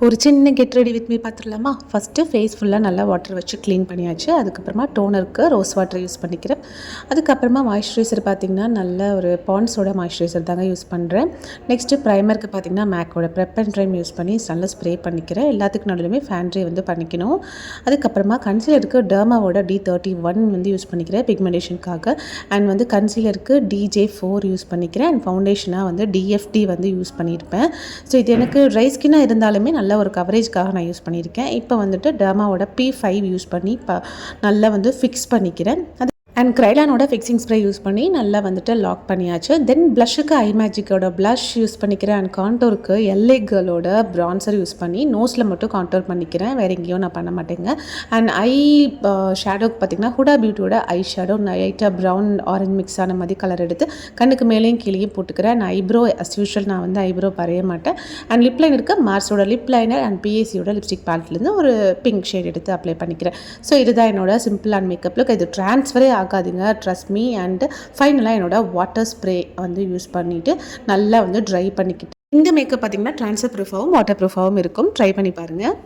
ஒரு சின்ன get ready with me பார்த்துடலாமா? ஃபஸ்ட்டு ஃபேஸ் ஃபுல்லாக நல்லா வாட்டர் வச்சு க்ளீன் பண்ணியாச்சு. அதுக்கப்புறமா டோனருக்கு ரோஸ் வாட்டர் யூஸ் பண்ணிக்கிறேன். அதுக்கப்புறமா மாய்ஸ்சரைசர் பார்த்திங்கன்னா நல்ல ஒரு பாண்ட்ஸோட மாய்ஸ்சரைசர் தாங்க யூஸ் பண்ணுறேன். நெக்ஸ்ட்டு ப்ரைமருக்கு பார்த்திங்கன்னா மேக்கோட ப்ரெப் அண்ட் ப்ரைம் யூஸ் பண்ணி நல்லா ஸ்ப்ரே பண்ணிக்கிறேன். எல்லாத்துக்கு நடுவுலையுமே ஃபேண்ட்ரி வந்து பண்ணிக்கணும். அதுக்கப்புறமா கன்சீலருக்கு டர்மாவோட D31 வந்து யூஸ் பண்ணிக்கிறேன் பிக்மெண்டேஷனுக்காக. அண்ட் வந்து கன்சீலருக்கு DJ4 யூஸ் பண்ணிக்கிறேன். அண்ட் ஃபவுண்டேஷனாக வந்து DFD வந்து யூஸ் பண்ணியிருப்பேன். ஸோ இது எனக்கு ட்ரை ஸ்கின்னாக இருந்தாலுமே நல்ல ஒரு கவரேஜ்க்காக நான் யூஸ் பண்ணியிருக்கேன். இப்போ வந்துட்டு டர்மாவோட P5 யூஸ் பண்ணி நல்லா வந்து ஃபிக்ஸ் பண்ணிக்கிறேன். அண்ட் க்ரைலானோட ஃபிக்ஸிங் ஸ்ப்ரே யூஸ் பண்ணி நல்லா வந்துட்டு லாக் பண்ணியாச்சு. தென் ப்ளஷுக்கு ஐ மேஜிக்கோட ப்ளஷ் யூஸ் பண்ணிக்கிறேன். அண்ட் கான்டோருக்கு LA கேர்ளோட ப்ரான்சர் யூஸ் பண்ணி நோஸில் மட்டும் கான்டோர் பண்ணிக்கிறேன். வேறு எங்கேயும் நான் பண்ண மாட்டேங்க. அண்ட் ஐ ஷேடோக்கு பார்த்திங்கன்னா ஹுடா பியூட்டியோட ஐ ஷேடோ லைட்டாக ப்ரௌன் ஆரஞ்ச் மிக்ஸ் ஆன மாதிரி கலர் எடுத்து கண்ணுக்கு மேலேயும் கீழேயும் போட்டுக்கிறேன். அண்ட் ஐப்ரோ அஸ் யூஷுவல் நான் வந்து ஐப்ரோ வரைய மாட்டேன். அண்ட் லிப் லைன் இருக்க மார்ஸோட லிப் லைனர் அண்ட் PACயோட லிப்ஸ்டிக் பேலட்லேருந்து ஒரு பிங்க் ஷேட் எடுத்து அப்ளை பண்ணிக்கிறேன். ஸோ இதுதான் என்னோட சிம்பிள் அண்ட் மேக்கப் லுக். இது ட்ரான்ஸ்ஃபரே ஆகாதுங்க, ட்ரஸ்ட் மீ. அண்ட் ஃபைனலாக என்னோட வாட்டர் ஸ்ப்ரே வந்து யூஸ் பண்ணிவிட்டு நல்லா வந்து ட்ரை பண்ணிக்கிட்டு இந்த மேக்கப் பார்த்திங்கன்னா ட்ரான்ஸ்ஃபர் ப்ரூஃபாகவும் வாட்டர் ப்ரூஃபாகவும் இருக்கும். ட்ரை பண்ணி பாருங்கள்.